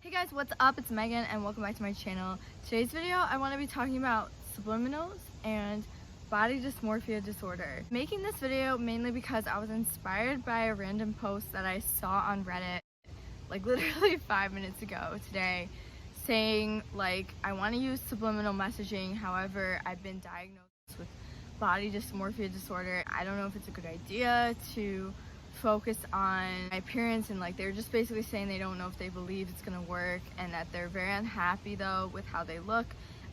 Hey guys, what's up? It's Megan and welcome back to my channel. Today's video I want to be talking about subliminals and body dysmorphia disorder. Making this video mainly because I was inspired by a random post that I saw on Reddit like literally 5 minutes ago today saying like I want to use subliminal messaging, however I've been diagnosed with body dysmorphia disorder. I don't know if it's a good idea to focus on my appearance, and like they're just basically saying they don't know if they believe it's gonna work and that they're very unhappy though with how they look,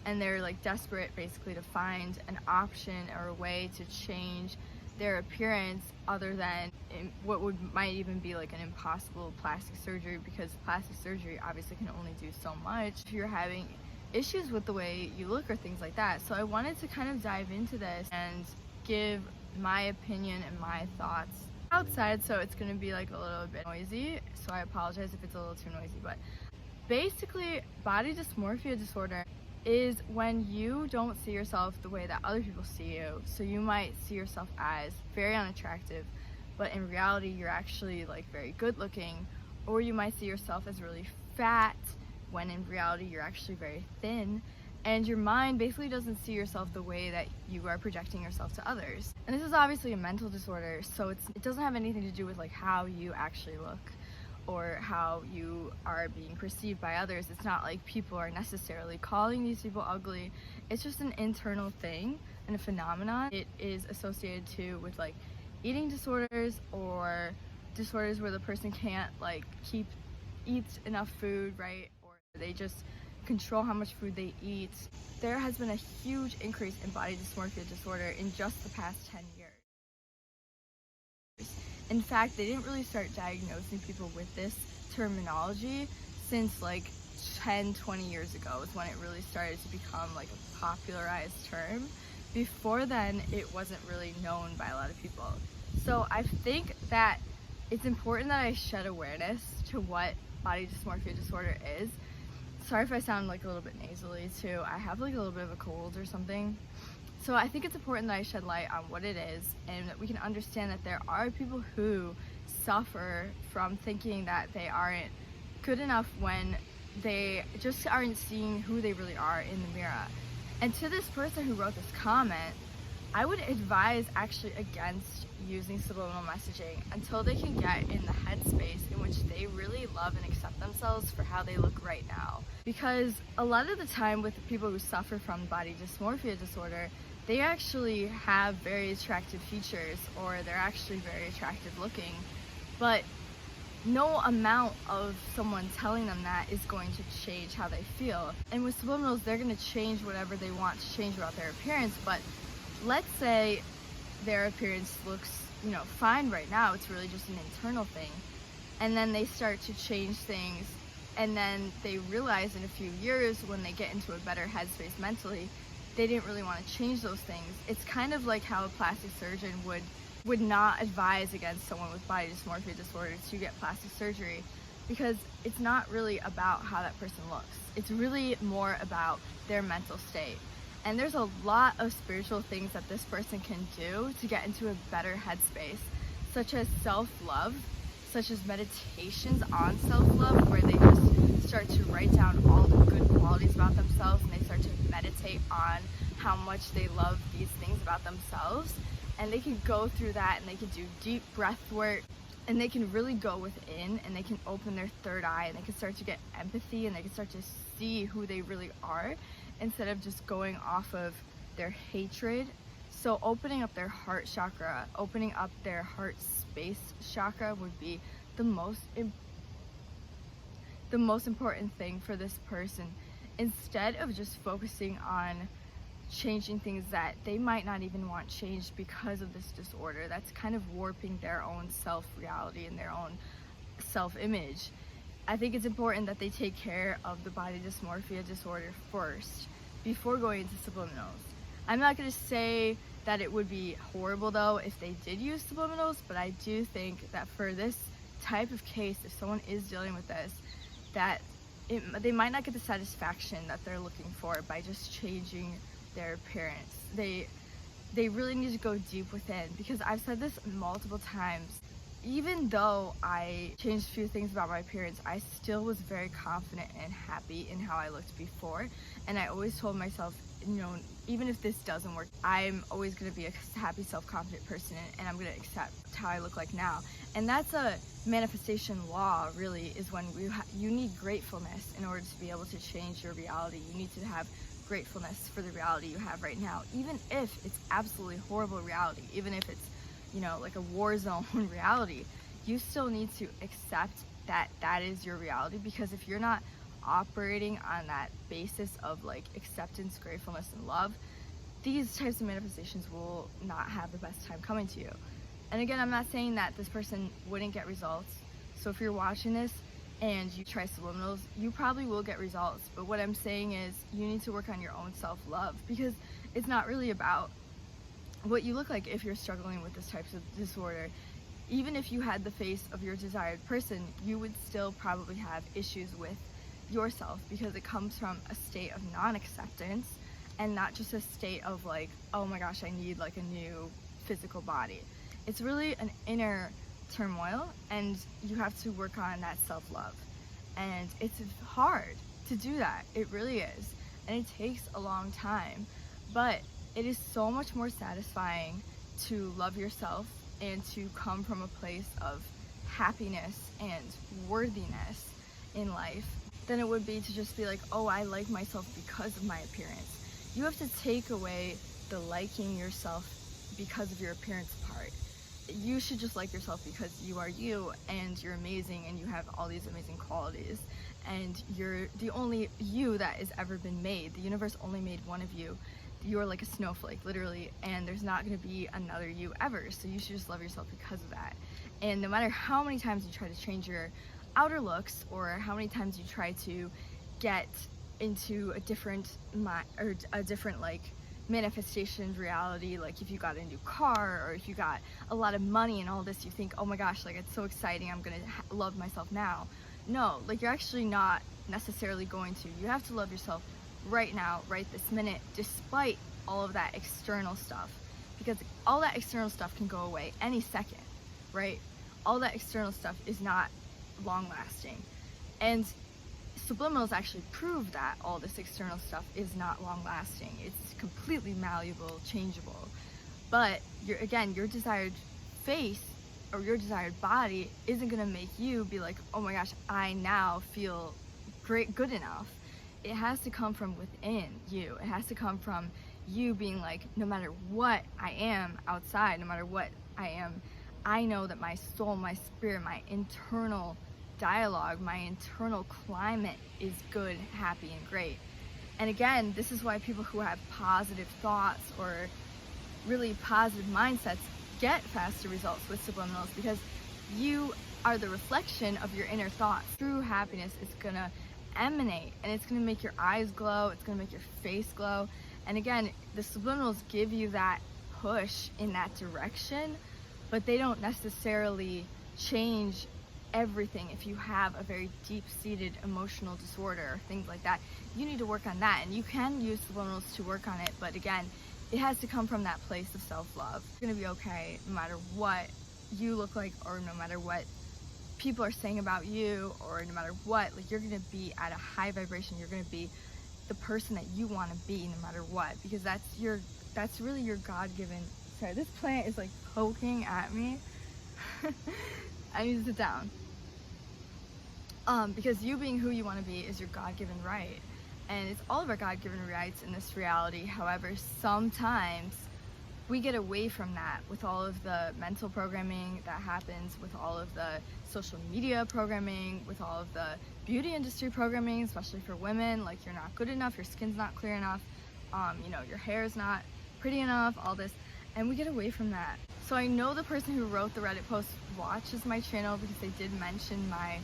and they're like desperate basically to find an option or a way to change their appearance other than what might even be like an impossible plastic surgery, because plastic surgery obviously can only do so much if you're having issues with the way you look or things like that. So I wanted to kind of dive into this and give my opinion and my thoughts outside, so it's gonna be like a little bit noisy, so I apologize if it's a little too noisy. But basically, body dysmorphia disorder is when you don't see yourself the way that other people see you. So you might see yourself as very unattractive, but in reality you're actually like very good looking, or you might see yourself as really fat when in reality you're actually very thin, and your mind basically doesn't see yourself the way that you are projecting yourself to others. And this is obviously a mental disorder, so it doesn't have anything to do with like how you actually look or how you are being perceived by others. It's not like people are necessarily calling these people ugly. It's just an internal thing and a phenomenon. It is associated too with like eating disorders or disorders where the person can't like eat enough food, right? Or they just control how much food they eat. There has been a huge increase in body dysmorphia disorder in just the past 10 years. In fact, they didn't really start diagnosing people with this terminology since like 10-20 years ago is when it really started to become like a popularized term. Before then, it wasn't really known by a lot of people. So I think that it's important that I shed awareness to what body dysmorphia disorder is. Sorry if I sound like a little bit nasally too. I have like a little bit of a cold or something. So I think it's important that I shed light on what it is, and that we can understand that there are people who suffer from thinking that they aren't good enough when they just aren't seeing who they really are in the mirror. And to this person who wrote this comment, I would advise actually against using subliminal messaging until they can get in the headspace in which they really love and accept themselves for how they look right now. Because a lot of the time with the people who suffer from body dysmorphia disorder, they actually have very attractive features, or they're actually very attractive looking, but no amount of someone telling them that is going to change how they feel. And with subliminals, they're going to change whatever they want to change about their appearance. But let's say their appearance looks, fine right now, it's really just an internal thing, and then they start to change things, and then they realize in a few years when they get into a better headspace mentally, they didn't really want to change those things. It's kind of like how a plastic surgeon would not advise against someone with body dysmorphia disorder to get plastic surgery, because it's not really about how that person looks. It's really more about their mental state. And there's a lot of spiritual things that this person can do to get into a better headspace, such as self-love, such as meditations on self-love, where they just start to write down all the good qualities about themselves, and they start to meditate on how much they love these things about themselves. And they can go through that, and they can do deep breath work, and they can really go within, and they can open their third eye, and they can start to get empathy, and they can start to see who they really are, instead of just going off of their hatred. So opening up their heart chakra, opening up their heart space chakra would be the most important thing for this person, instead of just focusing on changing things that they might not even want changed because of this disorder. That's kind of warping their own self-reality and their own self-image. I think it's important that they take care of the body dysmorphia disorder first before going into subliminals. I'm not going to say that it would be horrible though if they did use subliminals, but I do think that for this type of case, if someone is dealing with this, that they might not get the satisfaction that they're looking for by just changing their appearance. They really need to go deep within, because I've said this multiple times. even though I changed a few things about my appearance, I still was very confident and happy in how I looked before. And I always told myself, you know, even if this doesn't work, I'm always going to be a happy, self-confident person, and I'm going to accept how I look like now. And that's a manifestation law, really, is when you need gratefulness in order to be able to change your reality. You need to have gratefulness for the reality you have right now, even if it's absolutely horrible reality, even if it's, you know, like a war zone reality. You still need to accept that that is your reality, because if you're not operating on that basis of like acceptance, gratefulness, and love, these types of manifestations will not have the best time coming to you. And again, I'm not saying that this person wouldn't get results. So if you're watching this and you try subliminals, you probably will get results. But what I'm saying is you need to work on your own self-love, because it's not really about what you look like if you're struggling with this type of disorder. Even if you had the face of your desired person, you would still probably have issues with yourself, because it comes from a state of non-acceptance and not just a state of like, oh my gosh, I need like a new physical body. It's really an inner turmoil, and you have to work on that self-love. And it's hard to do that. It really is. And it takes a long time, but it is so much more satisfying to love yourself and to come from a place of happiness and worthiness in life than it would be to just be like, oh, I like myself because of my appearance. You have to take away the liking yourself because of your appearance part. You should just like yourself because you are you, and you're amazing, and you have all these amazing qualities, and you're the only you that has ever been made. The universe only made one of you. You're like a snowflake, literally, and there's not going to be another you ever. So you should just love yourself because of that. And no matter how many times you try to change your outer looks, or how many times you try to get into a different like manifestation reality, like if you got a new car or if you got a lot of money and all this, you think, oh my gosh, like it's so exciting, I'm gonna love myself now. No, like you're actually not necessarily going to. You have to love yourself right now, right this minute, despite all of that external stuff, because all that external stuff can go away any second, right? All that external stuff is not long lasting, and subliminals actually prove that all this external stuff is not long lasting. It's completely malleable, changeable. But your desired face or your desired body isn't gonna make you be like, oh my gosh, I now feel great, good enough. It has to come from within you. It has to come from you being like, no matter what I am outside, no matter what I am, I know that my soul, my spirit, my internal dialogue, my internal climate is good, happy, and great. And again, this is why people who have positive thoughts or really positive mindsets get faster results with subliminals, because you are the reflection of your inner thoughts. True happiness is gonna emanate, and it's gonna make your eyes glow, it's gonna make your face glow. And again, the subliminals give you that push in that direction, but they don't necessarily change everything. If you have a very deep-seated emotional disorder or things like that, you need to work on that, and you can use subliminals to work on it. But again, it has to come from that place of self-love. You're gonna be okay no matter what you look like, or no matter what people are saying about you, or no matter what, like you're gonna be at a high vibration. You're gonna be the person that you want to be no matter what, because that's really your God-given. Sorry, this plant is like poking at me. I need to sit down. Because you being who you want to be is your God-given right. And it's all of our God-given rights in this reality. However, sometimes we get away from that with all of the mental programming that happens, with all of the social media programming, with all of the beauty industry programming, especially for women, like you're not good enough, your skin's not clear enough, you know, your hair is not pretty enough, all this. And we get away from that. So I know the person who wrote the Reddit post watches my channel, because they did mention my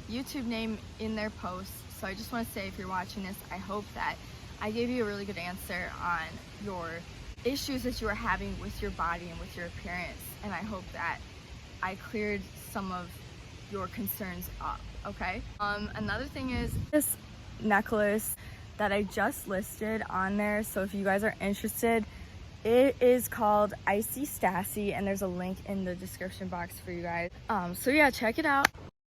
YouTube name in their post. So I just want to say, if you're watching this, I hope that I gave you a really good answer on your issues that you are having with your body and with your appearance. And I hope that I cleared some of your concerns up, okay? Another thing is this necklace that I just listed on there. So if you guys are interested, It is called ICY.STASSI, and there's a link in the description box for you guys. So yeah, check it out.